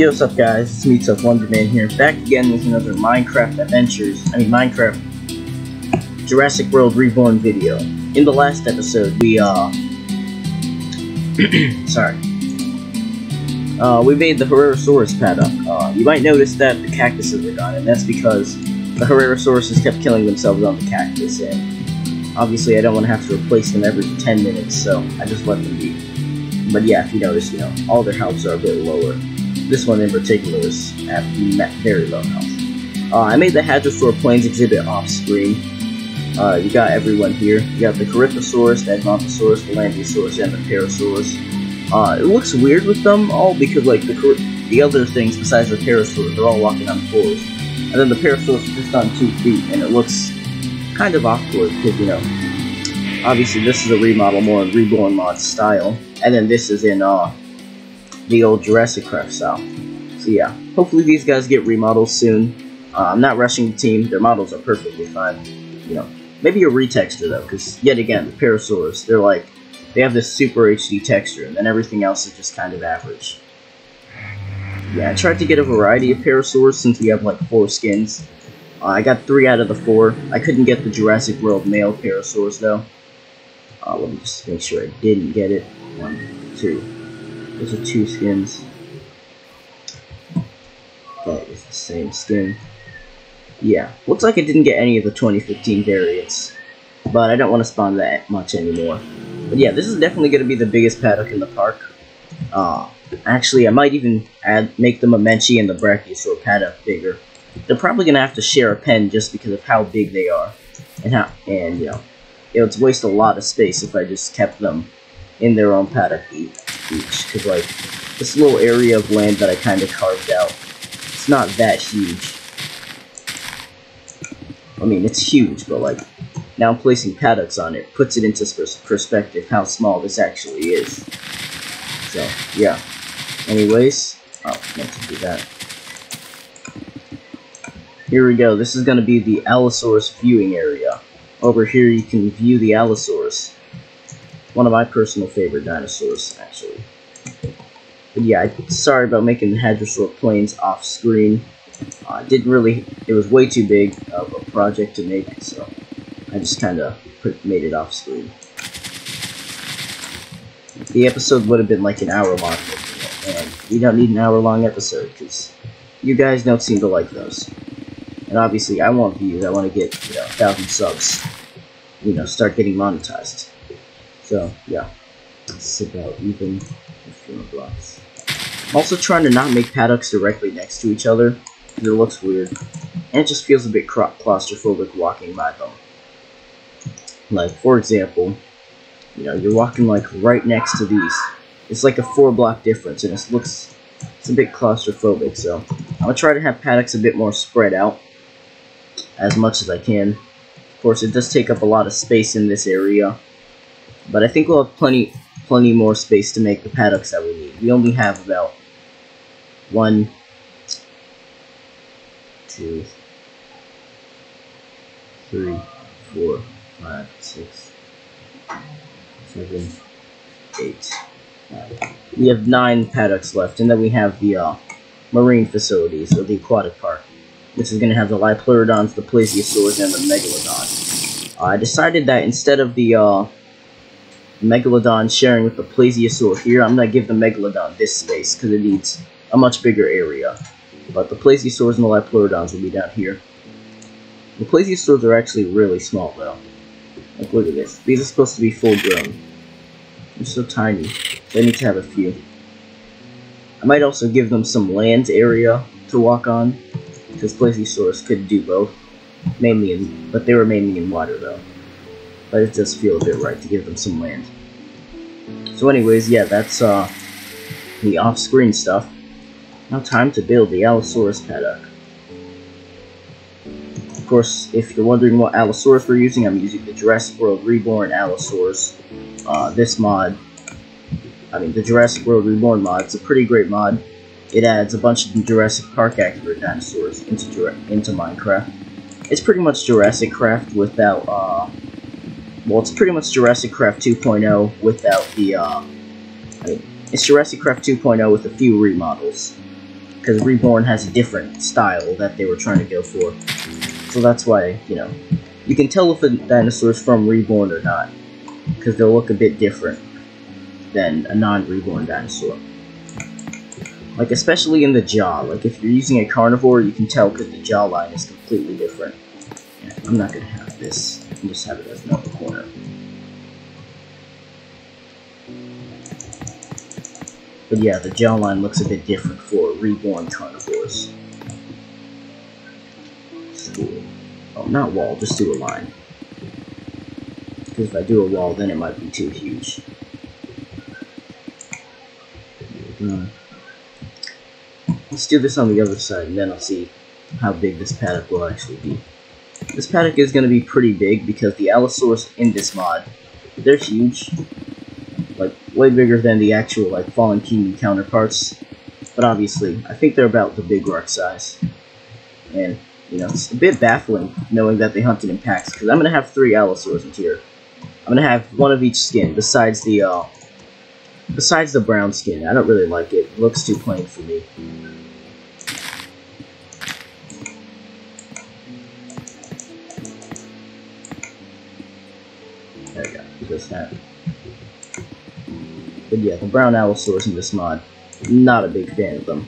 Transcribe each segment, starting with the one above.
Yo, what's up guys, it's me, toughlondonman here, back again with another Minecraft Jurassic World Reborn video. In the last episode, we we made the Allosaurus Paddock. You might notice that the cactuses are gone, and that's because the Allosaurus kept killing themselves on the cactus, and obviously I don't want to have to replace them every 10 minutes, so I just let them be. But yeah, if you notice, all their healths are a bit lower. This one in particular is at very low health. I made the Hadrosaur Plains exhibit off screen. You got everyone here. You got the Corythosaurus, the Edmontosaurus, the Landiosaurus, and the Parasaurus. It looks weird with them all because like the other things besides the Parasaurus, they're all walking on fours. And then the Parasaurus is just on 2 feet, and it looks kind of awkward because, obviously this is a remodel more in Reborn mod style. And then this is in the old Jurassic craft style. So yeah, hopefully these guys get remodels soon. I'm not rushing the team, their models are perfectly fine. Maybe a retexture though, because yet again, the Parasaurus, they have this super HD texture, and then everything else is just kind of average. Yeah, I tried to get a variety of Parasaurs since we have like 4 skins. I got 3 out of the 4. I couldn't get the Jurassic World male Parasaurs though. Let me just make sure I didn't get it. 1, 2. Those are 2 skins. That is the same skin. Yeah, looks like I didn't get any of the 2015 variants, but I don't want to spawn that much anymore. But yeah, this is definitely going to be the biggest paddock in the park. Actually, I might even make the Momenchi and the Brachiosaur paddock bigger. They're probably going to have to share a pen just because of how big they are, and it would waste a lot of space if I just kept them in their own paddock each, because like this little area of land that I kind of carved out, it's not that huge. I mean, it's huge, but like now placing paddocks on it puts it into perspective how small this actually is. So yeah. Anyways, meant to do that. Here we go. This is going to be the Allosaurus viewing area. Over here you can view the Allosaurus. One of my personal favorite dinosaurs, actually. But yeah, sorry about making the Hadrosaur Plains off screen. It was way too big of a project to make, so I just kind of made it off screen. The episode would have been like an hour long, and we don't need an hour-long episode, because you guys don't seem to like those. And obviously, I want views, I want to get, 1,000 subs, start getting monetized. So, yeah, it's about even with blocks. I'm also trying to not make paddocks directly next to each other, because it looks weird, and it just feels a bit claustrophobic walking by them. Like, for example, you're walking like right next to these. It's like a 4-block difference, and it's a bit claustrophobic, so I'm going to try to have paddocks a bit more spread out, as much as I can. Of course, it does take up a lot of space in this area, but I think we'll have plenty more space to make the paddocks that we need. We only have about 1, 2, 3, 4, 5, 6, 7, 8, 9. We have 9 paddocks left, and then we have the marine facilities, or the aquatic park, which is going to have the Lipleurodons, the Plesiosaurs, and the Megalodon. I decided that instead of the Megalodon sharing with the Plesiosaur here, I'm going to give the Megalodon this space, because it needs a much bigger area. But the Plesiosaurs and the Lipleurodons will be down here. The Plesiosaurs are actually really small, though. Like, look at this. These are supposed to be full-grown. They're so tiny. So I need to have a few. I might also give them some land area to walk on, because Plesiosaurs could do both. But they were mainly in water, though. But it does feel a bit right to give them some land. So anyways, yeah, that's the off-screen stuff. Now time to build the Allosaurus Paddock. Of course, if you're wondering what Allosaurus we're using, I'm using the Jurassic World Reborn Allosaurus. This mod, the Jurassic World Reborn mod, it's a pretty great mod. It adds a bunch of Jurassic Park accurate dinosaurs into Minecraft. It's pretty much Jurassic Craft without, it's pretty much Jurassic Craft 2.0 without the, it's Jurassic Craft 2.0 with a few remodels. because Reborn has a different style that they were trying to go for. So that's why, you know, you can tell if a dinosaur is from Reborn or not, because they'll look a bit different than a non-Reborn dinosaur. Like, especially in the jaw. Like, if you're using a carnivore, you can tell because the jawline is completely different. Yeah, I'm not going to have this. I'll just have it as another corner. But yeah, the jawline looks a bit different for Reborn carnivores. Just do, oh, not wall, just do a line. Because if I do a wall, then it might be too huge. Let's do this on the other side, and then I'll see how big this paddock will actually be. This paddock is going to be pretty big because the Allosaurus in this mod, they're huge. Like, way bigger than the actual, like, Fallen Kingdom counterparts. But obviously, I think they're about the big rock size. And, you know, it's a bit baffling knowing that they hunted in packs, because I'm going to have 3 Allosaurus here. I'm going to have one of each skin, besides the brown skin. I don't really like it. It looks too plain for me. There we go. Just that. But yeah, the brown Allosaurus in this mod, not a big fan of them.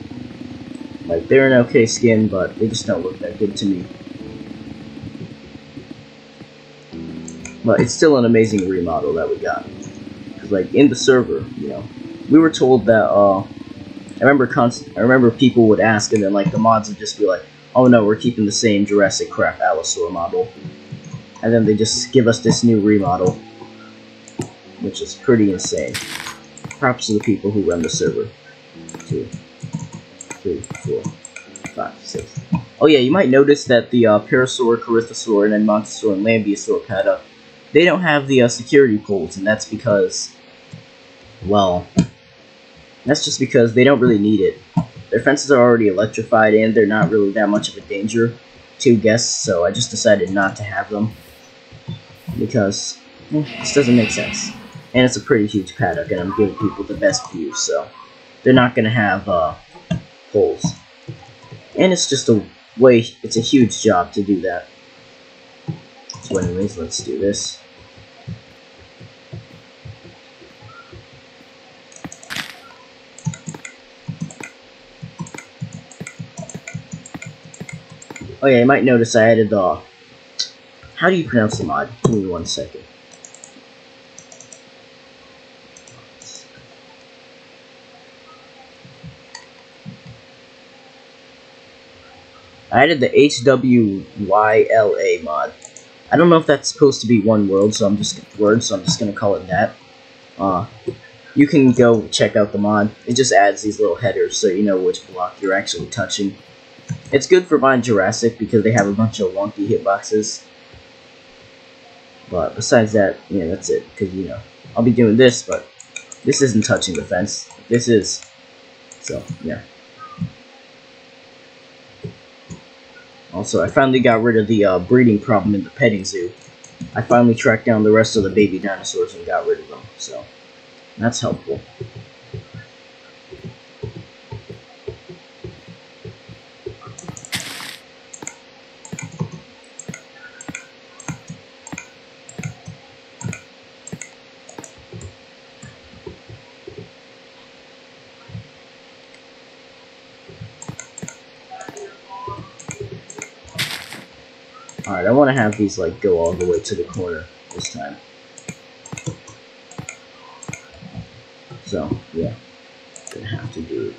Like, they're an okay skin, but they just don't look that good to me. But it's still an amazing remodel that we got. Because, like, in the server, you know, we were told that, I remember people would ask, and then, like, the mods would just be like, oh no, we're keeping the same Jurassic crap Allosaur model. And then they just give us this new remodel, which is pretty insane. Props to the people who run the server. 2, 3, 4, 5, 6. Oh yeah, you might notice that the Parasaur, Corythosaur, and then Montousaur and Lambeosaur paddock, they don't have the security poles, and that's because, well, that's just because they don't really need it. Their fences are already electrified, and they're not really that much of a danger to guests, so I just decided not to have them. Because, this doesn't make sense. And it's a pretty huge paddock, and I'm giving people the best view, so they're not going to have poles. And it's just it's a huge job to do that. So anyways, let's do this. Oh yeah, you might notice I added the... How do you pronounce the mod? Give me 1 second. I added the HWYLA mod. I don't know if that's supposed to be one word, so I'm just gonna call it that. You can go check out the mod. It just adds these little headers so you know which block you're actually touching. It's good for buying Jurassic because they have a bunch of wonky hitboxes. But besides that, yeah, that's it. Because, you know, I'll be doing this, but this isn't touching the fence. This is. So, yeah. Also, I finally got rid of the breeding problem in the petting zoo. I finally tracked down the rest of the baby dinosaurs and got rid of them. So, that's helpful. Alright, I want to have these, like, go all the way to the corner this time. So, yeah. Gonna have to do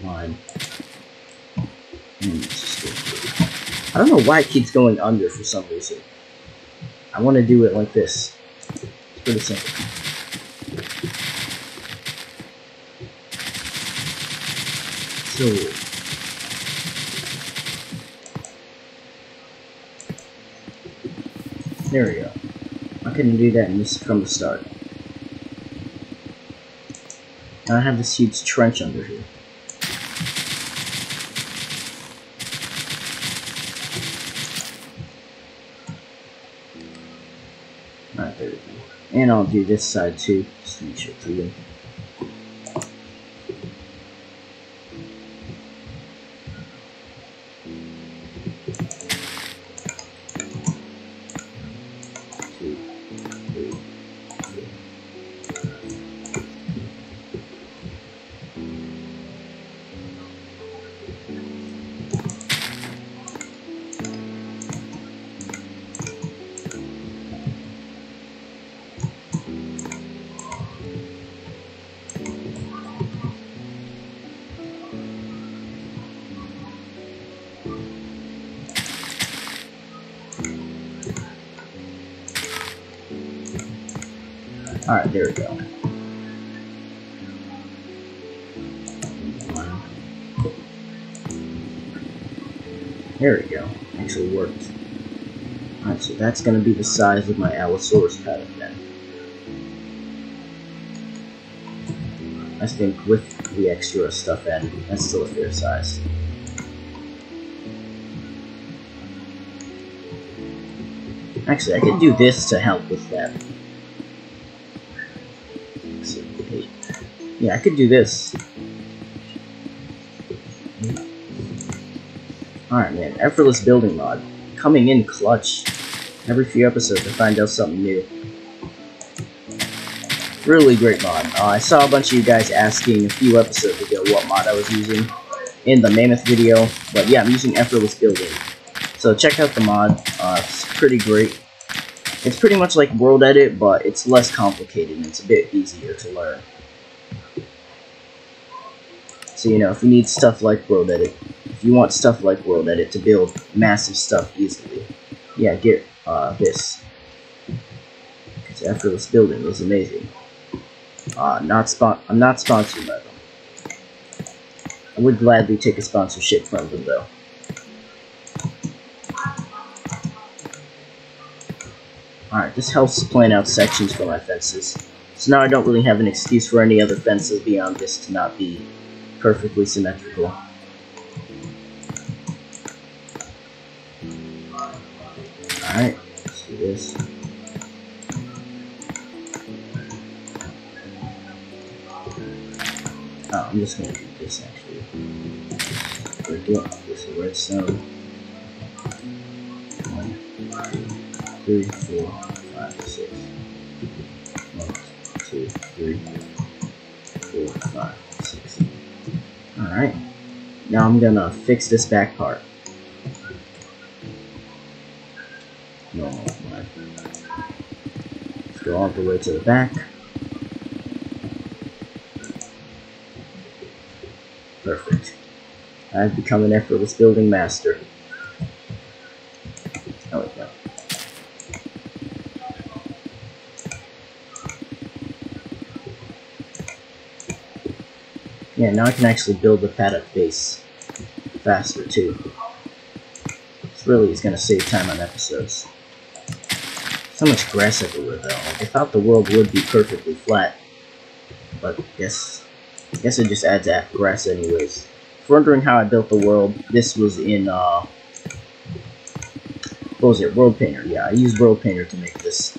line. I don't know why it keeps going under for some reason. I want to do it like this. It's pretty simple. So... There we go. I couldn't do that from the start. Now I have this huge trench under here. Alright, there we go. And I'll do this side too, just to make sure it's even. Alright, there we go. There we go. Actually worked. Alright, so that's gonna be the size of my Allosaurus Paddock then. I think with the extra stuff added, that's still a fair size. Actually, I could do this to help with that. Yeah, I could do this. Alright, man. Effortless building mod. Coming in clutch. Every few episodes I find out something new. Really great mod. I saw a bunch of you guys asking a few episodes ago what mod I was using in the Mammoth video. But yeah, I'm using effortless building. So check out the mod. It's pretty great. It's pretty much like World Edit, but it's less complicated and it's a bit easier to learn. So, you know, if you need stuff like World Edit, if you want stuff like World Edit to build massive stuff easily, yeah, get this. Because effortless building is amazing. I'm not sponsored by them. I would gladly take a sponsorship from them, though. Alright, this helps plan out sections for my fences. So now I don't really have an excuse for any other fences beyond this to not be perfectly symmetrical. Alright, let's do this. Oh, I'm just gonna do this actually. Break it. This is redstone. 1, 2, 3, 4, 5, 6. 1, 2, 3, 4, 5, 6. Alright. Now I'm gonna fix this back part. Normal. Let's go all the way to the back. Perfect. I've become an effortless building master. Oh, wait, no. Yeah, now I can actually build the paddock base faster too. This really is going to save time on episodes. So much grass everywhere though. Like, I thought the world would be perfectly flat, but I guess it just adds grass anyways. If you're wondering how I built the world, this was in what was it? World Painter. Yeah, I used World Painter to make this.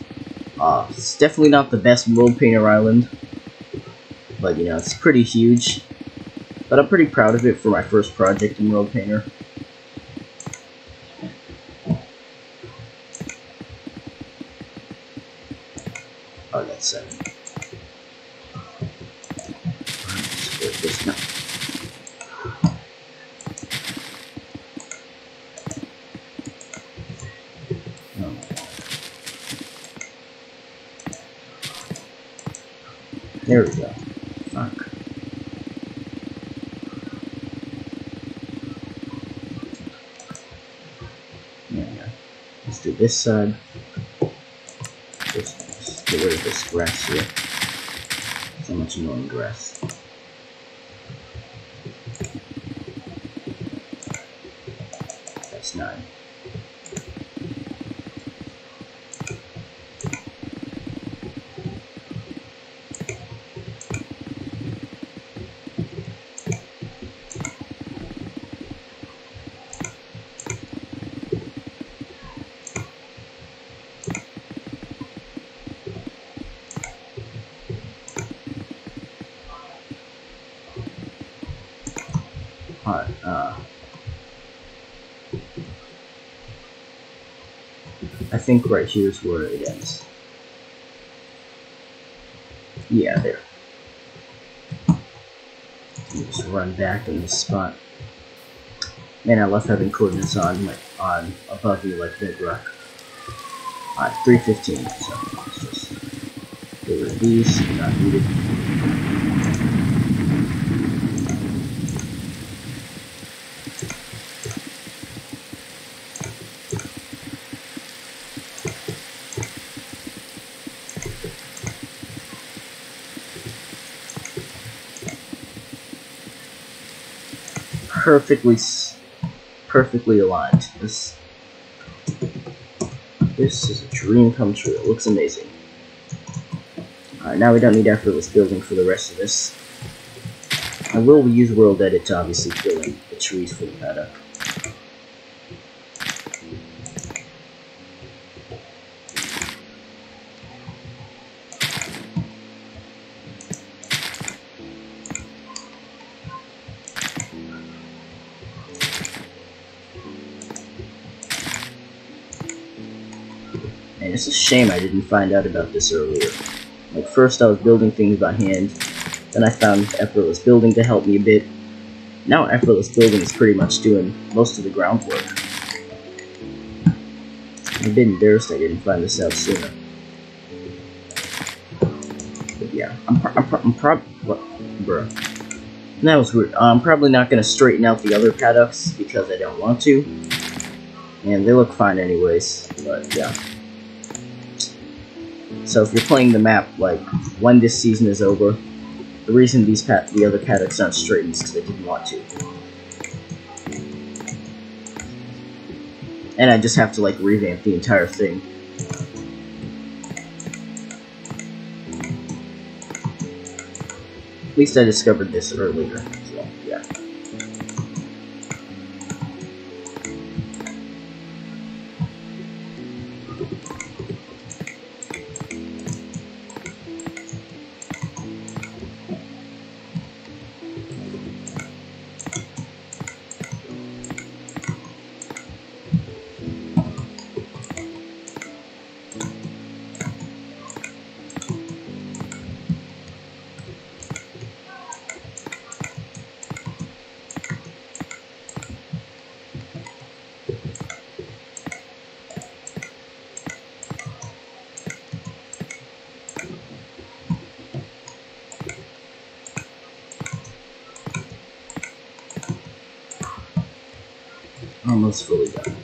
It's definitely not the best World Painter island, but you know, it's pretty huge. But I'm pretty proud of it for my first project in World Painter. Oh, that's 7. Let's this now. Oh. There we go. Fuck. Yeah. Let's do this side. Just get rid of this grass here. So much annoying grass. That's 9. Alright, I think right here's where it ends. Yeah, there. Just run back in this spot. Man, I love having coordinates on above you like bedrock. Alright, 315. So let's just get rid of these. Not needed. perfectly aligned. This is a dream come true. It looks amazing. Alright, now we don't need effortless building for the rest of this. I will use world edit to obviously fill in the trees for the paddock. And it's a shame I didn't find out about this earlier. Like, first I was building things by hand, then I found effortless building to help me a bit. Now effortless building is pretty much doing most of the groundwork. I'm a bit embarrassed I didn't find this out sooner. But yeah, that was weird. I'm probably not going to straighten out the other paddocks because I don't want to. And they look fine anyways, but yeah. So if you're playing the map, like, when this season is over, the reason the other paddocks aren't straightened is because I didn't want to. And I just have to, like, revamp the entire thing. At least I discovered this earlier, so, yeah. Almost fully done.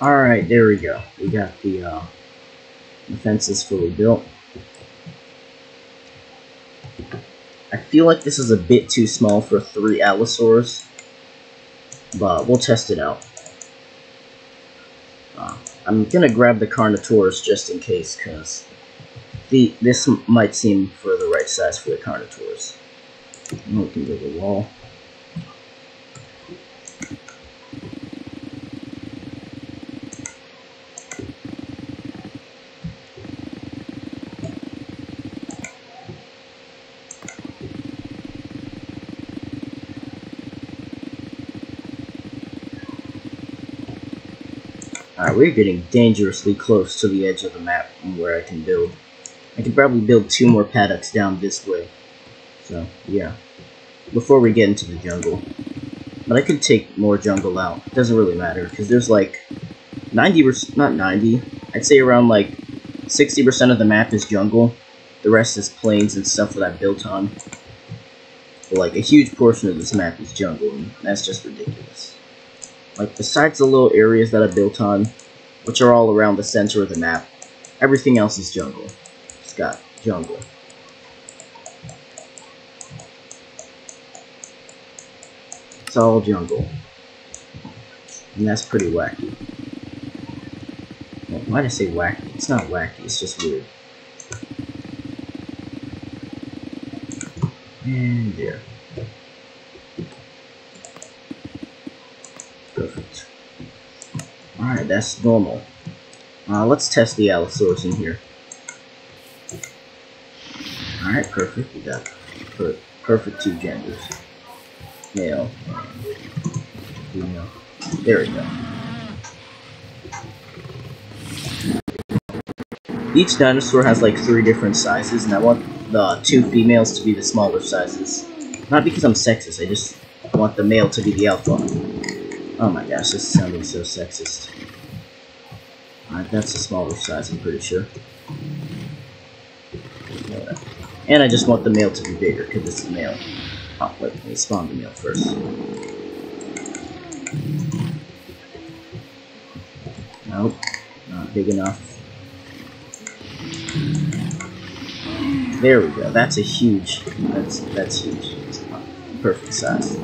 Alright, there we go. We got the fences fully built. I feel like this is a bit too small for 3 Allosaurs, but we'll test it out. I'm gonna grab the Carnotaurus just in case, because this might seem for the right size for the Carnotaurus. We can build a wall. Alright, we're getting dangerously close to the edge of the map where I can build. I can probably build 2 more paddocks down this way. So, yeah. Before we get into the jungle. But I could take more jungle out. It doesn't really matter, because there's like 90%, not 90, I'd say around like 60% of the map is jungle. The rest is plains and stuff that I built on. But like, a huge portion of this map is jungle, and that's just ridiculous. Like, besides the little areas that I built on, which are all around the center of the map, Everything else is jungle. It's got jungle. It's all jungle. And that's pretty wacky. Well, why did I say wacky? It's not wacky, it's just weird. And there. Perfect. Alright, that's normal. Let's test the Allosaurus in here. Alright, perfect. We got perfect two genders. Male. Female. There we go. Each dinosaur has like 3 different sizes, and I want the 2 females to be the smaller sizes. Not because I'm sexist, I just want the male to be the alpha. Oh my gosh, this is sounding so sexist. Alright, that's a smaller size, I'm pretty sure. And I just want the male to be bigger, because it's the male. Oh, wait, let me spawn the male first. Nope, not big enough. There we go. That's a huge. That's huge. It's perfect size.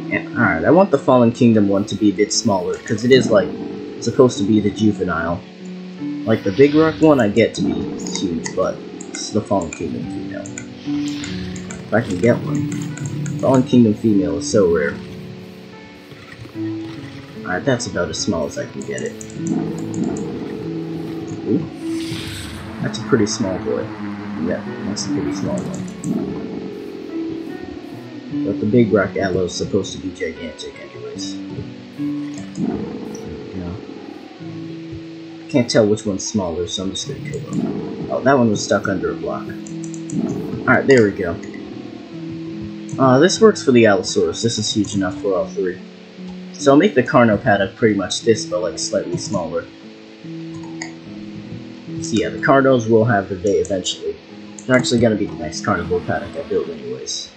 Yeah. All right. I want the Fallen Kingdom one to be a bit smaller because it is like supposed to be the juvenile. Like the Big Rock one, I get to be huge, but it's the Fallen Kingdom female. If I can get one. Fallen Kingdom female is so rare. Alright, that's about as small as I can get it. Ooh. That's a pretty small boy. Yeah, that's a pretty small one. But the Big Rock Allo is supposed to be gigantic anyways. Yeah. Can't tell which one's smaller, so I'm just gonna kill them. Oh, that one was stuck under a block. Alright, there we go. This works for the Allosaurus. This is huge enough for all 3. So I'll make the Carno Paddock pretty much this, but like slightly smaller. So yeah, the Carnos will have their day eventually. They're actually going to be the next Carnivore Paddock I build anyways.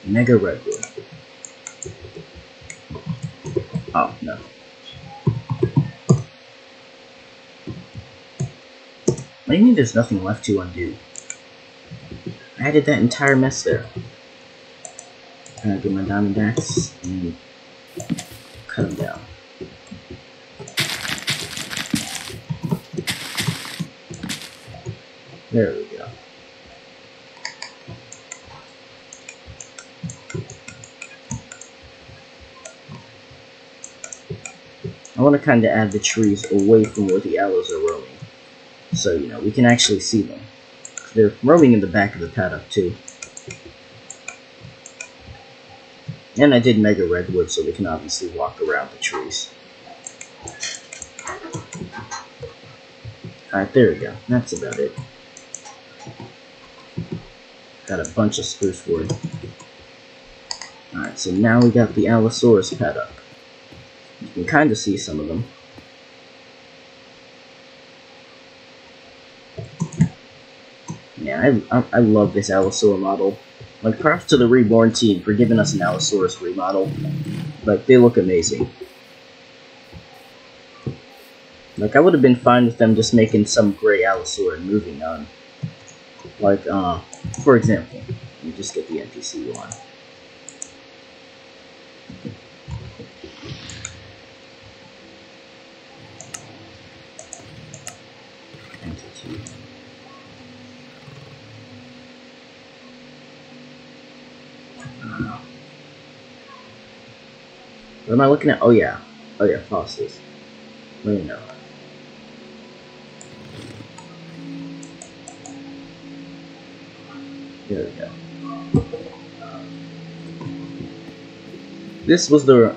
Mega Redwood. Oh, no. What do you mean there's nothing left to undo? I added that entire mess there. I'm gonna get my diamond axe and cut them down. There we go. I want to kind of add the trees away from where the aloes are roaming. So, you know, we can actually see them. They're roaming in the back of the paddock, too. And I did Mega Redwood, so they can obviously walk around the trees. Alright, there we go. That's about it. Got a bunch of spruce wood. Alright, so now we got the Allosaurus Paddock. You can kind of see some of them. Yeah, I love this Allosaur model. Like, props to the Reborn team for giving us an Allosaurus remodel. Like, they look amazing. Like, I would have been fine with them just making some gray Allosaur and moving on. Like, for example, let me just get the NPC one. Entity. What am I looking at? Oh yeah. Oh yeah, fossils. Let me know. There we go. This was the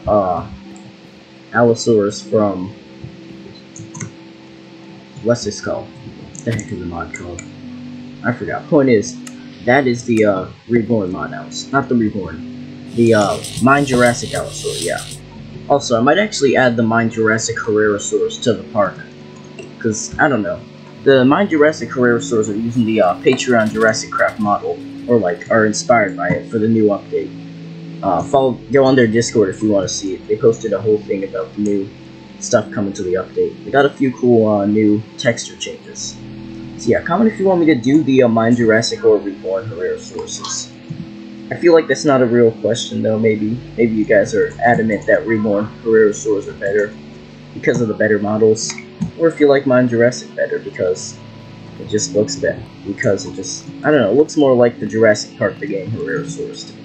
Allosaurus from what's this called? What the heck is the mod called? I forgot. Point is, that is the Reborn mod Allosaurus. Not the Reborn. The Mine Jurassic Allosaurus, yeah. Also, I might actually add the Mind Jurassic Herrerasaurus to the park, because, I don't know. The Mind Jurassic Herrerasaurus are using the Patreon Jurassic Craft model, or like, are inspired by it for the new update. Go on their Discord if you want to see it. They posted a whole thing about the new stuff coming to the update. They got a few cool new texture changes. So yeah, comment if you want me to do the Mind Jurassic or Reborn Herrerasauruses. I feel like that's not a real question though. Maybe you guys are adamant that Reborn Herrerasaurs are better because of the better models, or if you like Mind Jurassic better because it just looks better. Because it just, I don't know, it looks more like the Jurassic Park the game Herrerasaurus to me.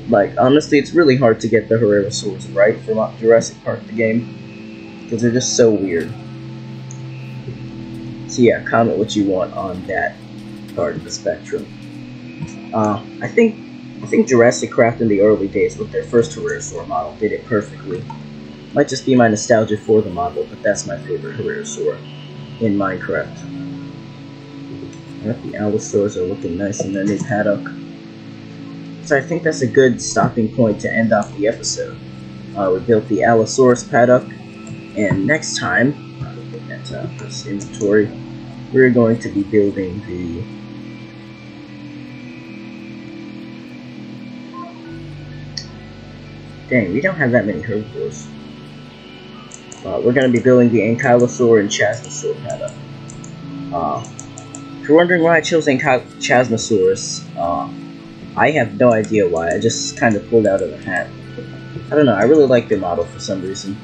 Like, honestly, it's really hard to get the Herrerasaurs right from Jurassic Park the game, because they're just so weird. So yeah, comment what you want on that part of the spectrum. I think Jurassic Craft in the early days with their first Herrerasaur model did it perfectly. Might just be my nostalgia for the model, but that's my favorite Herrerasaur in Minecraft. The Allosaurs are looking nice in their new paddock. So I think that's a good stopping point to end off the episode. We built the Allosaurus Paddock, and next time, looking at this inventory, we're going to be building the dang, we don't have that many herbivores. We're going to be building the Ankylosaur and Chasmosaur Paddock. If you're wondering why I chose Chasmosaurus, I have no idea why. I just kind of pulled out of a hat. I don't know, I really like their model for some reason.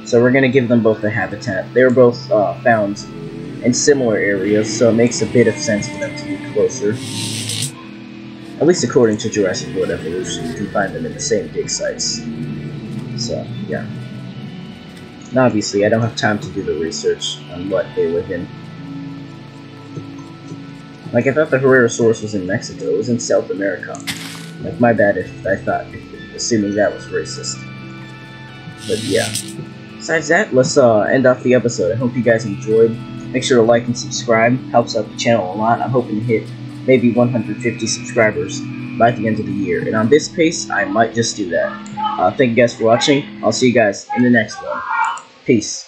So we're going to give them both a habitat. They're both found in similar areas, so it makes a bit of sense for them to be closer. At least according to Jurassic World Evolution, you can find them in the same dig sites. So, yeah. And obviously, I don't have time to do the research on what they live in. Like, I thought the Herrerasaurus was in Mexico. It was in South America. Like, my bad if I thought, assuming that was racist. But yeah. Besides that, let's end off the episode. I hope you guys enjoyed. Make sure to like and subscribe. Helps out the channel a lot. I'm hoping to hit maybe 150 subscribers by the end of the year. And on this pace, I might just do that. Thank you guys for watching. I'll see you guys in the next one. Peace.